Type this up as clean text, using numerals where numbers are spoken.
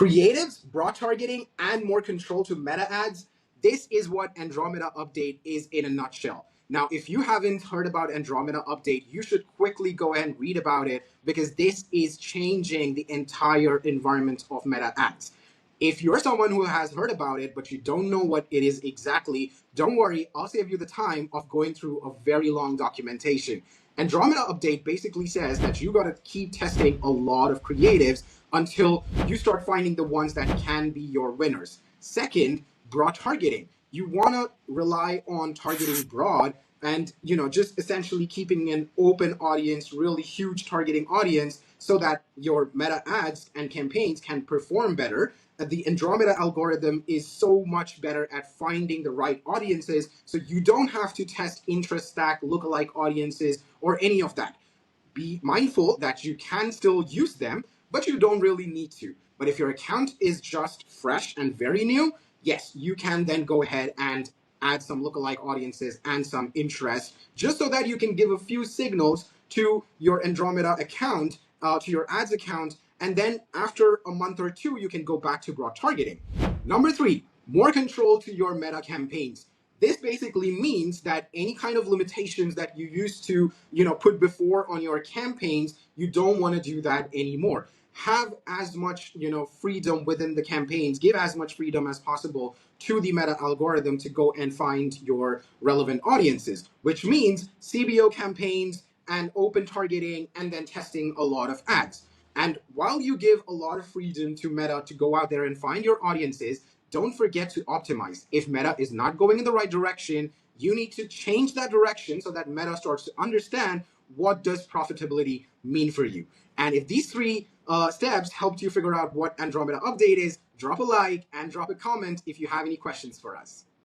Creatives, broad targeting, and more control to meta ads. This is what Andromeda Update is in a nutshell. Now, if you haven't heard about Andromeda Update, you should quickly go ahead and read about it because this is changing the entire environment of meta ads. If you're someone who has heard about it, but you don't know what it is exactly, don't worry, I'll save you the time of going through a very long documentation. Andromeda Update basically says that you gotta keep testing a lot of creatives until you start finding the ones that can be your winners. Second, broad targeting. You wanna rely on targeting broad and just essentially keeping an open audience, really huge targeting audience, so that your meta ads and campaigns can perform better. The Andromeda algorithm is so much better at finding the right audiences, so you don't have to test interest stack, lookalike audiences, or any of that. Be mindful that you can still use them, but you don't really need to. But if your account is just fresh and very new, yes, you can then go ahead and add some lookalike audiences and some interest, just so that you can give a few signals to your Andromeda account, to your ads account, and then after a month or two, you can go back to broad targeting. Number three, more control to your meta campaigns. This basically means that any kind of limitations that you used to, put before on your campaigns, you don't want to do that anymore. Have as much, freedom within the campaigns, give as much freedom as possible to the meta algorithm to go and find your relevant audiences, which means CBO campaigns and open targeting and then testing a lot of ads. And while you give a lot of freedom to Meta to go out there and find your audiences, don't forget to optimize. If Meta is not going in the right direction, you need to change that direction so that Meta starts to understand what does profitability mean for you. And if these three steps helped you figure out what Andromeda Update is, drop a like and drop a comment if you have any questions for us.